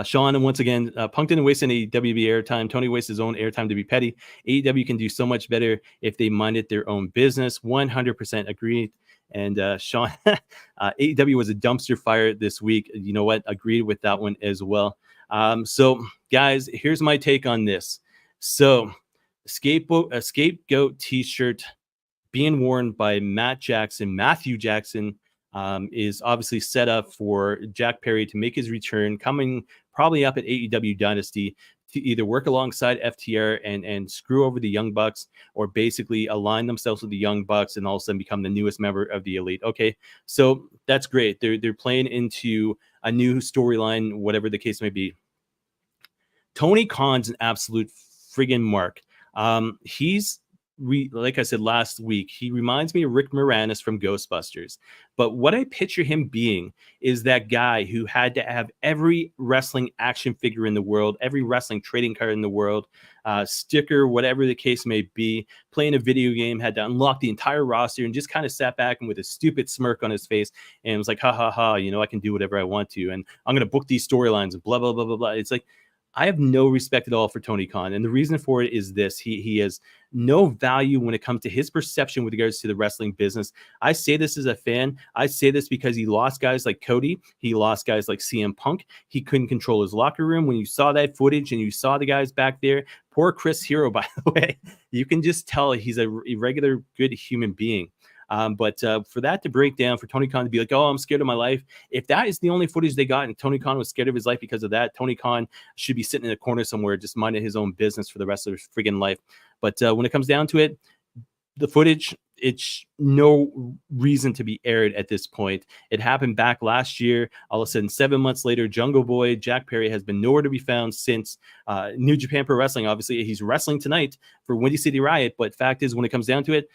Sean, and once again, Punk didn't waste any WB airtime. Tony wastes his own airtime to be petty. AEW can do so much better if they minded their own business. 100% agreed. And Sean, AEW was a dumpster fire this week. You know what? Agreed with that one as well. So, guys, here's my take on this. So, a scapegoat T-shirt being worn by Matthew Jackson, is obviously set up for Jack Perry to make his return, coming probably up at AEW Dynasty to either work alongside FTR and screw over the Young Bucks, or basically align themselves with the Young Bucks and all of a sudden become the newest member of the Elite. Okay, so that's great. They're playing into a new storyline, whatever the case may be. Tony Khan's an absolute friggin' mark. He's like I said last week, he reminds me of Rick Moranis from Ghostbusters. But what I picture him being is that guy who had to have every wrestling action figure in the world, every wrestling trading card in the world, sticker, whatever the case may be, playing a video game, had to unlock the entire roster and just kind of sat back and with a stupid smirk on his face and was like, ha ha ha, you know, I can do whatever I want to, and I'm going to book these storylines and blah, blah, blah, blah, blah. It's like, I have no respect at all for Tony Khan. And the reason for it is this. He has no value when it comes to his perception with regards to the wrestling business. I say this as a fan. I say this because he lost guys like Cody. He lost guys like CM Punk. He couldn't control his locker room. When you saw that footage and you saw the guys back there, poor Chris Hero, by the way, you can just tell he's a regular good human being. But for that to break down, for Tony Khan to be like, oh, I'm scared of my life. If that is the only footage they got and Tony Khan was scared of his life because of that, Tony Khan should be sitting in a corner somewhere, just minding his own business for the rest of his friggin' life. But when it comes down to it, the footage, it's no reason to be aired at this point. It happened back last year. All of a sudden, 7 months later, Jungle Boy Jack Perry has been nowhere to be found since. New Japan Pro Wrestling, obviously, he's wrestling tonight for Windy City Riot. But fact is, when it comes down to it,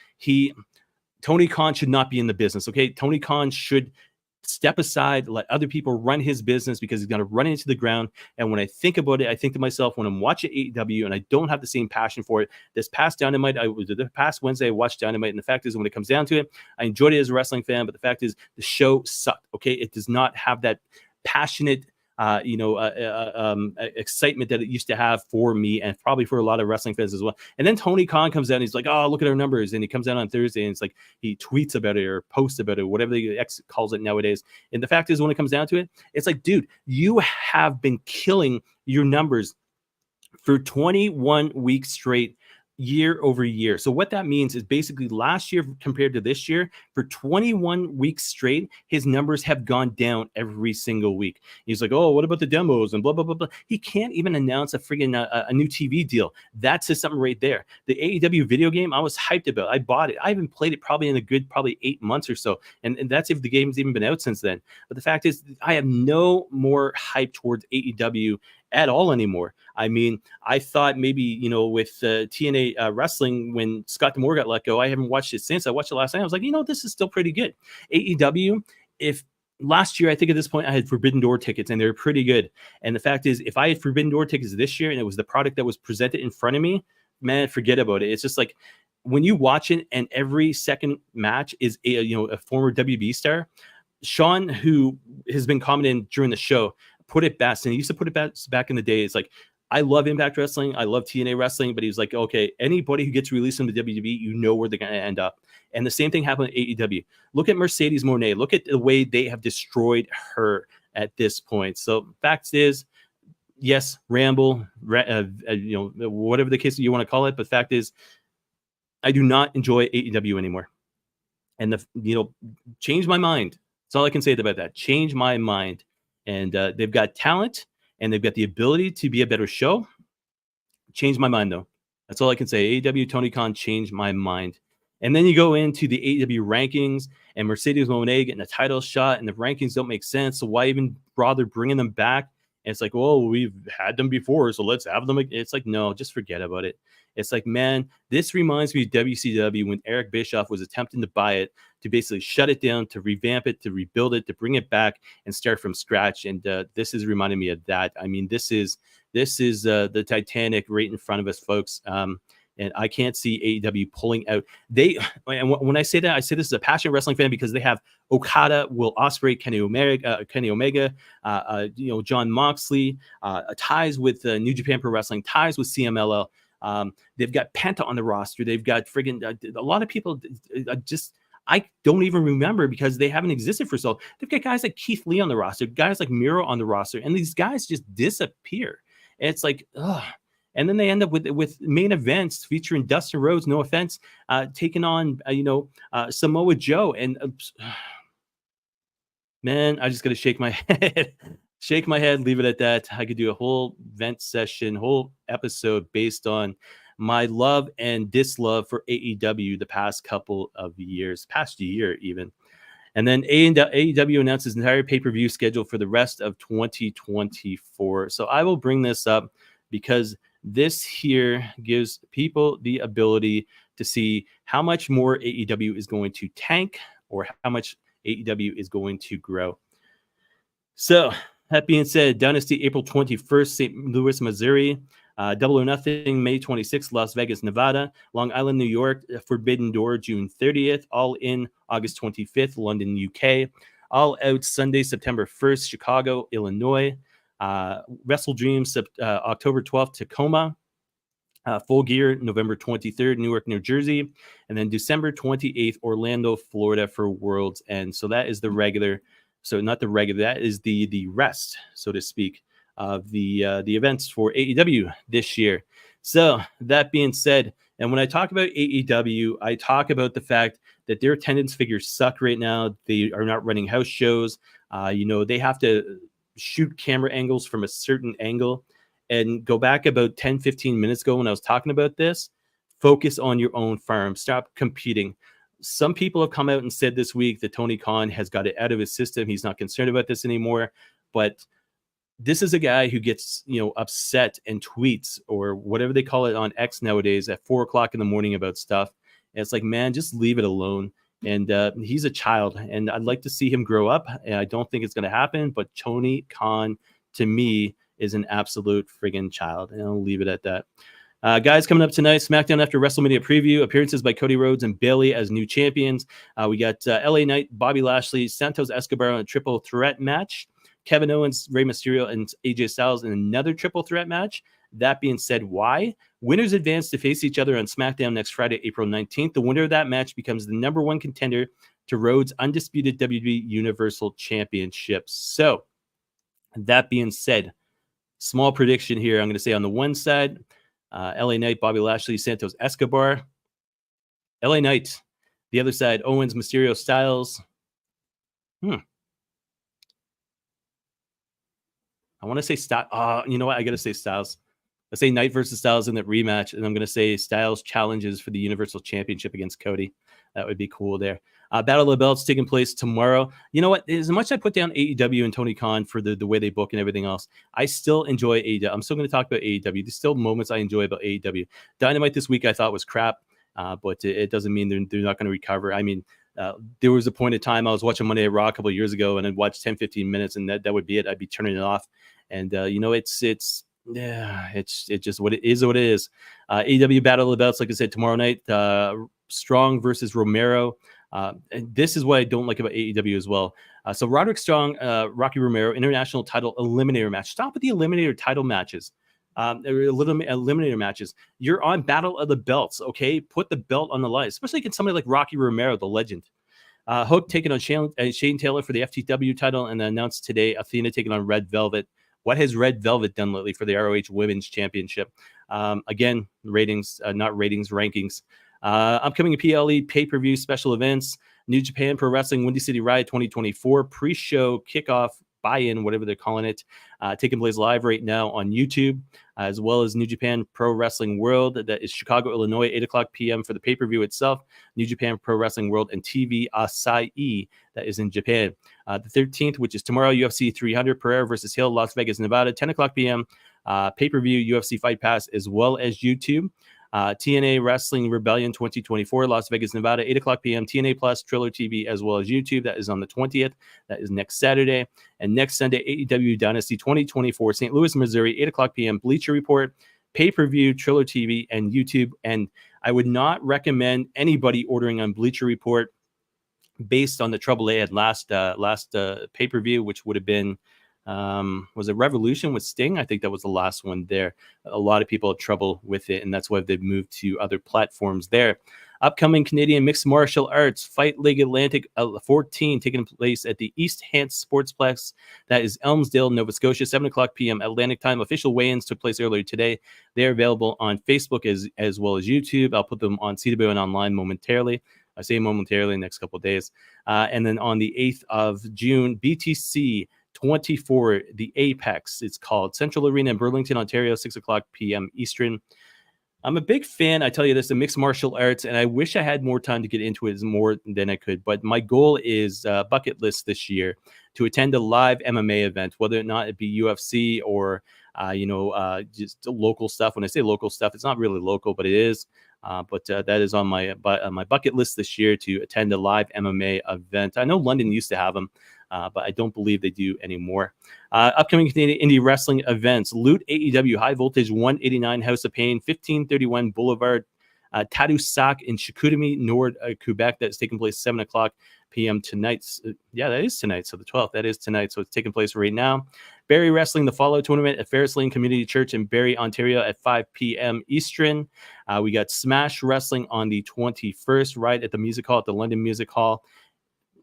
Tony Khan should not be in the business, okay? Tony Khan should step aside, let other people run his business, because he's going to run into the ground. And when I think about it, I think to myself, when I'm watching AEW and I don't have the same passion for it, this past Wednesday, I watched Dynamite, and the fact is, when it comes down to it, I enjoyed it as a wrestling fan, but the fact is, the show sucked, okay? It does not have that passionate excitement that it used to have for me, and probably for a lot of wrestling fans as well. And then Tony Khan comes out and he's like, oh, look at our numbers. And he comes out on Thursday and it's like, he tweets about it or posts about it, whatever the X calls it nowadays. And the fact is, when it comes down to it, it's like, dude, you have been killing your numbers for 21 weeks straight, year over year. So what that means is basically last year compared to this year, for 21 weeks straight, his numbers have gone down every single week. He's like, oh, what about the demos and blah, blah, blah, blah. He can't even announce a friggin' a new TV deal. That says something right there. The AEW video game, I was hyped about. I bought it. I haven't played it probably in a good 8 months or so. And that's if the game's even been out since then. But the fact is, I have no more hype towards AEW at all anymore. I mean, I thought maybe, with TNA wrestling, when Scott D'Amore got let go, I haven't watched it since. I watched it last night. I was like, this is still pretty good. AEW, if last year, I think at this point, I had Forbidden Door tickets and they were pretty good. And the fact is, if I had Forbidden Door tickets this year and it was the product that was presented in front of me, man, forget about it. It's just like, when you watch it and every second match is a former WB star, Sean, who has been commenting during the show, put it best, and he used to put it back in the day. It's like, I love Impact Wrestling, I love TNA Wrestling, but he was like, okay, anybody who gets released from the WWE, you know where they're going to end up. And the same thing happened at AEW. Look at Mercedes Moné. Look at the way they have destroyed her at this point. So fact is, yes, ramble, whatever the case you want to call it. But fact is, I do not enjoy AEW anymore. And change my mind. That's all I can say about that. Change my mind. And they've got talent and they've got the ability to be a better show. Change my mind, though. That's all I can say. AEW Tony Khan changed my mind. And then you go into the AEW rankings and Mercedes Moné getting a title shot, and the rankings don't make sense. So why even bother bringing them back? And it's like, well, we've had them before, so let's have them. It's like, no, just forget about it. It's like, man, this reminds me of WCW when Eric Bischoff was attempting to buy it, to basically shut it down, to revamp it, to rebuild it, to bring it back and start from scratch. And this is reminding me of that. I mean, this is the Titanic right in front of us, folks. And I can't see AEW pulling out. And when I say that, I say this as a passionate wrestling fan because they have Okada, Will Ospreay, Kenny Omega, John Moxley, ties with New Japan Pro Wrestling, ties with CMLL. They've got Penta on the roster. They've got friggin' a lot of people. I don't even remember because they haven't existed for so long. They've got guys like Keith Lee on the roster, guys like Miro on the roster, and these guys just disappear. And it's like, ugh. And then they end up with main events featuring Dustin Rhodes, no offense, taking on Samoa Joe. And man, I just got to shake my head. Shake my head, leave it at that. I could do a whole vent session, whole episode based on my love and dislove for AEW the past couple of years, past year even. And then AEW announced its entire pay-per-view schedule for the rest of 2024. So I will bring this up because this here gives people the ability to see how much more AEW is going to tank or how much AEW is going to grow. So that being said, Dynasty April 21st, St. Louis, Missouri. Double or Nothing, May 26th, Las Vegas, Nevada. Long Island, New York. Forbidden Door, June 30th. All In, August 25th, London, UK. All Out, Sunday, September 1st, Chicago, Illinois. Wrestle Dreams, October 12th, Tacoma. Full Gear, November 23rd, Newark, New Jersey. And then December 28th, Orlando, Florida for World's End. So that is the regular. So not the regular, that is the rest, so to speak, of the events for AEW this year. So that being said, and when I talk about AEW, I talk about the fact that their attendance figures suck right now. They are not running house shows. They have to shoot camera angles from a certain angle. And go back about 10, 15 minutes ago when I was talking about this, focus on your own farm. Stop competing. Some people have come out and said this week that Tony Khan has got it out of his system. He's not concerned about this anymore. But this is a guy who gets, upset and tweets or whatever they call it on X nowadays at 4:00 in the morning about stuff. And it's like, man, just leave it alone. And he's a child, and I'd like to see him grow up. And I don't think it's going to happen. But Tony Khan, to me, is an absolute friggin' child. And I'll leave it at that. Guys, coming up tonight, SmackDown after WrestleMania preview, appearances by Cody Rhodes and Bayley as new champions. We got LA Knight, Bobby Lashley, Santos Escobar on a triple threat match. Kevin Owens, Rey Mysterio, and AJ Styles in another triple threat match. That being said, why? Winners advance to face each other on SmackDown next Friday, April 19th. The winner of that match becomes the number one contender to Rhodes' undisputed WWE Universal Championship. So, that being said, small prediction here. I'm going to say on the one side, LA Knight, Bobby Lashley, Santos Escobar. LA Knight. The other side, Owens, Mysterio, Styles. I want to say Styles. You know what? I got to say Styles. Let's say Knight versus Styles in that rematch. And I'm going to say Styles challenges for the Universal Championship against Cody. That would be cool there. Battle of the Belts taking place tomorrow. You know what? As much as I put down AEW and Tony Khan for the way they book and everything else, I still enjoy AEW. I'm still going to talk about AEW. There's still moments I enjoy about AEW. Dynamite this week I thought was crap, but it doesn't mean they're not going to recover. I mean, there was a point in time I was watching Monday Night Raw a couple of years ago, and I'd watch 10, 15 minutes, and that would be it. I'd be turning it off. And, it's just what it is. What it is. AEW Battle of the Belts, like I said, tomorrow night. Strong versus Romero. And this is what I don't like about AEW as well. So Roderick Strong, Rocky Romero, international title eliminator match. Stop with the eliminator title matches. Eliminator matches. You're on Battle of the Belts, okay? Put the belt on the line, especially against somebody like Rocky Romero, the legend. Hook taking on Shane Taylor for the FTW title, and announced today Athena taking on Red Velvet. What has Red Velvet done lately for the ROH Women's Championship? Again, ratings, not ratings, rankings. Upcoming PLE pay-per-view special events, New Japan Pro Wrestling Windy City Riot 2024 pre-show kickoff buy-in, whatever they're calling it, taking place live right now on YouTube, as well as New Japan Pro Wrestling World. That is Chicago, Illinois, 8 o'clock p.m. for the pay-per-view itself. New Japan Pro Wrestling World and TV Asahi, that is in Japan. The 13th, which is tomorrow, UFC 300, Pereira versus Hill, Las Vegas, Nevada, 10 o'clock p.m. Pay-per-view, UFC Fight Pass, as well as YouTube. TNA Wrestling Rebellion 2024, Las Vegas, Nevada, 8 o'clock p.m. TNA Plus, Triller TV, as well as YouTube. That is on the 20th. That is next Saturday. And next Sunday, AEW Dynasty 2024, St. Louis, Missouri, 8 o'clock p.m. Bleacher Report, pay-per-view, Triller TV, and YouTube. And I would not recommend anybody ordering on Bleacher Report based on the trouble they had last pay-per-view, which would have been was it Revolution with Sting? I think that was the last one there. A lot of people had trouble with it, and that's why they've moved to other platforms there. Upcoming Canadian Mixed Martial Arts Fight League Atlantic 14 taking place at the East Hants Sportsplex. That is Elmsdale, Nova Scotia, 7 o'clock p.m. Atlantic time. Official weigh-ins took place earlier today. They're available on Facebook as well as YouTube. I'll put them on CW and online momentarily. I say momentarily in the next couple of days. And then on the 8th of June, BTC 24, the Apex, it's called, Central Arena in Burlington, Ontario, 6 o'clock p.m. Eastern. I'm a big fan, I tell you this, of mixed martial arts, and I wish I had more time to get into it more than I could. But my goal is bucket list this year to attend a live MMA event, whether or not it be UFC or just local stuff. When I say local stuff, it's not really local, but it is. But that is on my bucket list this year, to attend a live MMA event. I know London used to have them, but I don't believe they do anymore. Upcoming Canadian indie wrestling events: Loot AEW High Voltage 189 House of Pain, 1531 Boulevard, Tadoussac in Chicoutimi, Nord, Quebec. That's taking place 7 o'clock p.m. tonight. Yeah, that is tonight. So the 12th, that is tonight. So it's taking place right now. Barrie Wrestling, the Fallout Tournament at Ferris Lane Community Church in Barrie, Ontario at 5 p.m. Eastern. We got Smash Wrestling on the 21st, right at the Music Hall, at the London Music Hall.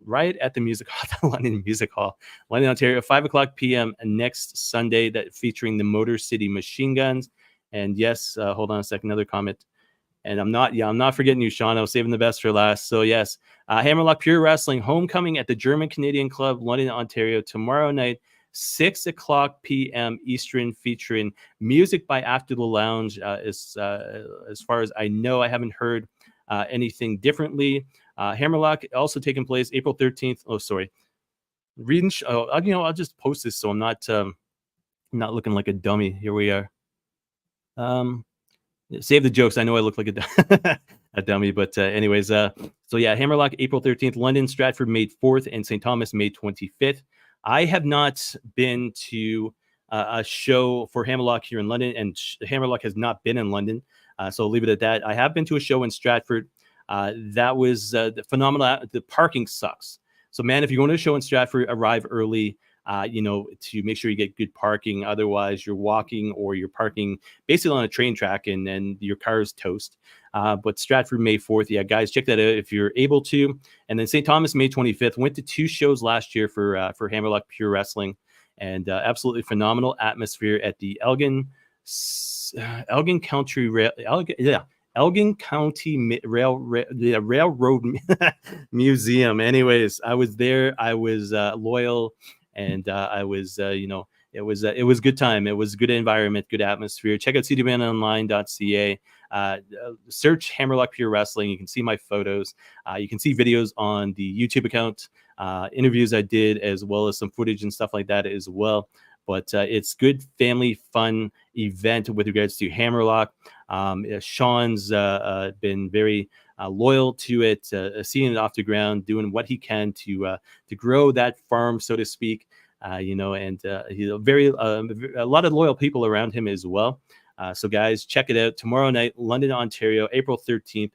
Right at the Music Hall, the London Music Hall, London, Ontario, 5 o'clock p.m. next Sunday, that featuring the Motor City Machine Guns. And yes, hold on a second, another comment. And I'm not forgetting you, Sean. I was saving the best for last. So yes, Hammerlock Pure Wrestling Homecoming at the German Canadian Club, London, Ontario, tomorrow night, 6 o'clock p.m. Eastern, featuring music by After the Lounge. As far as I know, I haven't heard anything differently. Hammerlock also taking place April 13th. Oh, sorry. I'll just post this so I'm not looking like a dummy. Here we are. Save the jokes. I know I look like a dummy, but anyways, so yeah, Hammerlock April 13th, London, Stratford May 4th, and St. Thomas May 25th. I have not been to a show for Hammerlock here in London, and Hammerlock has not been in London, so I'll leave it at that. I have been to a show in Stratford. That was phenomenal. The parking sucks. So, man, if you're going to a show in Stratford, arrive early, to make sure you get good parking. Otherwise, you're walking or you're parking basically on a train track, and then your car is toast. But Stratford, May 4th. Yeah, guys, check that out if you're able to. And then St. Thomas, May 25th. Went to 2 shows last year for Hammerlock Pure Wrestling, and absolutely phenomenal atmosphere at the Elgin County Railroad Museum. Anyways, I was there. I was loyal, and I was, it was a good time. It was a good environment, good atmosphere. Check out cdbanonline.ca. Search Hammerlock Pure Wrestling. You can see my photos. You can see videos on the YouTube account, interviews I did, as well as some footage and stuff like that as well. But it's good family fun event with regards to Hammerlock. Sean's been very loyal to it, seeing it off the ground, doing what he can to grow that farm, so to speak. And he's a lot of loyal people around him as well. So guys, check it out tomorrow night, London, Ontario, April 13th.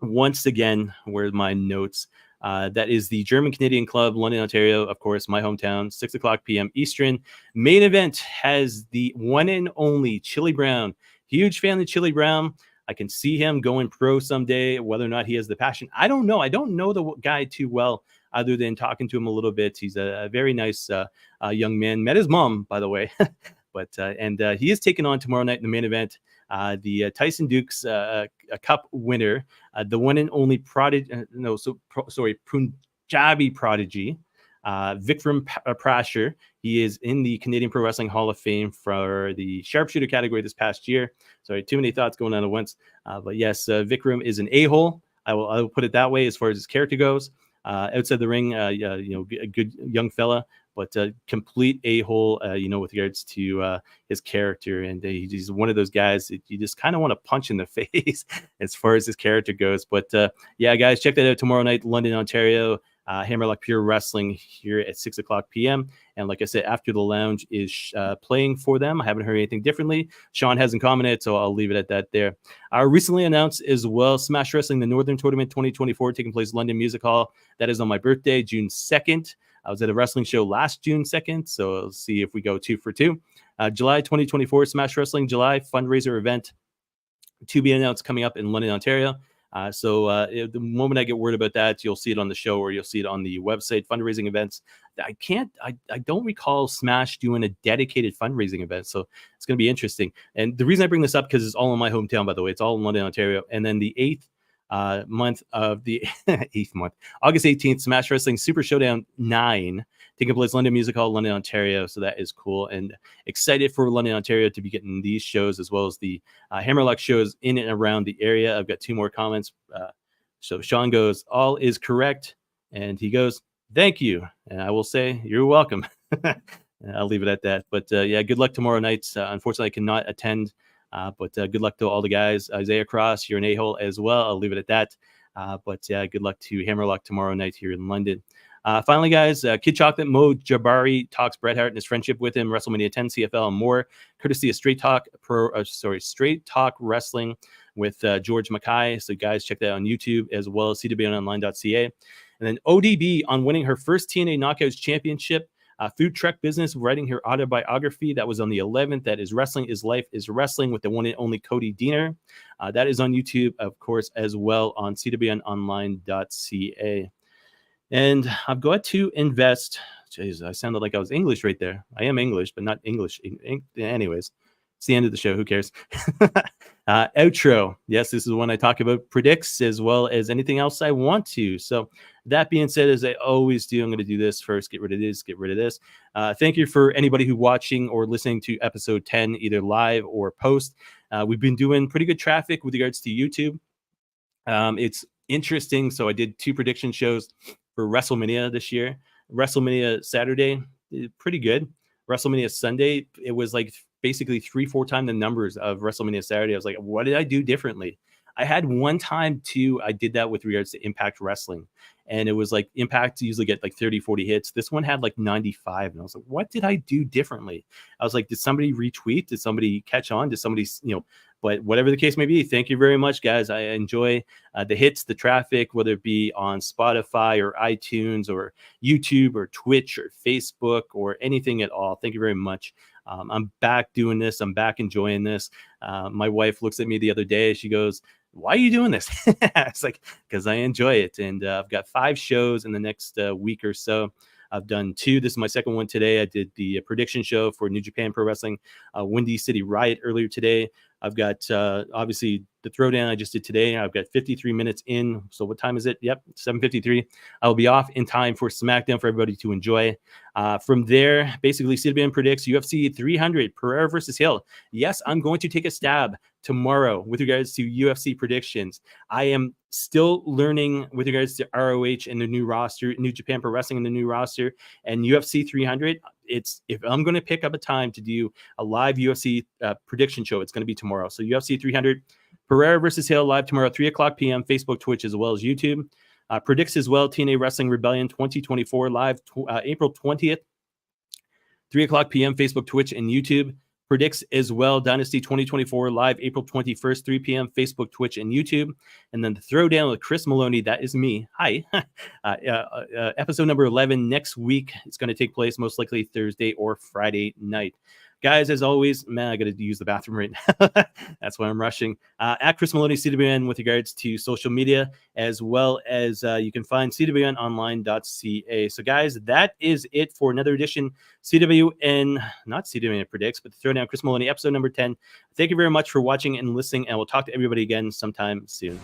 once again, where's my notes? That is the German Canadian Club, London, Ontario, of course, my hometown, 6 o'clock p.m. Eastern. Main event has the one and only Chili Brown. Huge fan of Chili Brown. I can see him going pro someday. Whether or not he has the passion, I don't know. I don't know the guy too well, other than talking to him a little bit. He's a very nice young man. Met his mom, by the way. But he is taking on tomorrow night in the main event the Tyson Dukes a Cup winner, the one and only Punjabi prodigy, Vikram Prasher. He is in the Canadian Pro Wrestling Hall of Fame for the sharpshooter category this past year. Sorry, too many thoughts going on at once. But yes, Vikram is an a-hole. I will put it that way as far as his character goes. Outside the ring, a good young fella, but complete a-hole, with regards to his character. And he's one of those guys that you just kind of want to punch in the face as far as his character goes. But yeah, guys, check that out tomorrow night, London, Ontario. Hammerlock Pure Wrestling here at 6 o'clock p.m. And like I said, After the Lounge is playing for them. I haven't heard anything differently. Sean hasn't commented, so I'll leave it at that there. Recently announced as well, Smash Wrestling, the Northern Tournament 2024, taking place London Music Hall. That is on my birthday, June 2nd. I was at a wrestling show last June 2nd, so we'll see if we go 2 for 2. July 2024, Smash Wrestling July fundraiser event to be announced coming up in London, Ontario. So the moment I get word about that, you'll see it on the show or you'll see it on the website. Fundraising events. I don't recall Smash doing a dedicated fundraising event. So it's going to be interesting. And the reason I bring this up, because it's all in my hometown, by the way, it's all in London, Ontario. And then the 8th month of the 8th month, August 18th, Smash Wrestling Super Showdown 9, taking place London Music Hall, London, Ontario. So that is cool, and excited for London, Ontario to be getting these shows as well as the Hammerlock shows in and around the area. I've got 2 more comments. So Sean goes, all is correct. And he goes, thank you. And I will say, you're welcome. I'll leave it at that. But yeah, good luck tomorrow night. Unfortunately, I cannot attend. But good luck to all the guys. Isaiah Cross, you're an a-hole as well. I'll leave it at that. But yeah, good luck to Hammerlock tomorrow night here in London. Finally, guys, Kid Chocolate Mo Jabari talks Bret Hart and his friendship with him, WrestleMania 10, CFL, and more, courtesy of Straight Talk Wrestling with George Mackay. So, guys, check that out on YouTube as well as cwonline.ca. And then ODB on winning her first TNA Knockouts Championship. Food truck business, writing her autobiography. That was on the 11th. That is Wrestling is Life is Wrestling with the one and only Cody Diener. That is on YouTube, of course, as well on cwonline.ca. And I've got to invest. Jeez, I sounded like I was English right there. I am English, but not English. Anyways, it's the end of the show. Who cares? Outro. Yes, this is when I talk about predicts as well as anything else I want to. So that being said, as I always do, I'm going to do this first. Get rid of this. Get rid of this. Thank you for anybody who watching or listening to episode 10, either live or post. We've been doing pretty good traffic with regards to YouTube. It's interesting. So I did 2 prediction shows for WrestleMania this year. WrestleMania Saturday, pretty good. WrestleMania Sunday, it was like basically 3-4 times the numbers of WrestleMania Saturday. I was like, what did I do differently? I had one time too, I did that with regards to Impact Wrestling. And it was like Impact usually get like 30-40 hits. This one had like 95. And I was like, what did I do differently? I was like, did somebody retweet? Did somebody catch on? Did somebody, but whatever the case may be, thank you very much, guys. I enjoy the hits, the traffic, whether it be on Spotify or iTunes or YouTube or Twitch or Facebook or anything at all. Thank you very much. I'm back doing this. I'm back enjoying this. My wife looks at me the other day. She goes, why are you doing this? It's like, because I enjoy it. And I've got 5 shows in the next week or so. I've done 2. This is my second one today. I did the prediction show for New Japan Pro Wrestling, Windy City Riot earlier today. I've got obviously the Throwdown I just did today. I've got 53 minutes in. So what time is it? Yep, 7:53. I'll be off in time for SmackDown for everybody to enjoy. From there, basically, CWN predicts UFC 300, Pereira versus Hill. Yes, I'm going to take a stab tomorrow with regards to UFC predictions. I am still learning with regards to ROH and the new roster, New Japan Pro Wrestling and the new roster, and UFC 300. If I'm going to pick up a time to do a live UFC prediction show, it's going to be tomorrow. So UFC 300, Pereira versus Hill, live tomorrow, 3 o'clock p.m., Facebook, Twitch, as well as YouTube. Predicts as well, TNA Wrestling Rebellion 2024, live April 20th, 3 o'clock p.m., Facebook, Twitch, and YouTube. predicts as well. Dynasty 2024 live April 21st, 3 p.m. Facebook, Twitch, and YouTube. And then the Throwdown with Chris Maloney. That is me. Hi. Episode number 11 next week. It's going to take place most likely Thursday or Friday night. Guys, as always, man, I got to use the bathroom right now. That's why I'm rushing. At Chris Maloney, CWN, with regards to social media, as well as you can find cwnonline.ca. So, guys, that is it for another edition not CWN Predicts, but the Throwdown Chris Maloney, episode number 10. Thank you very much for watching and listening, and we'll talk to everybody again sometime soon.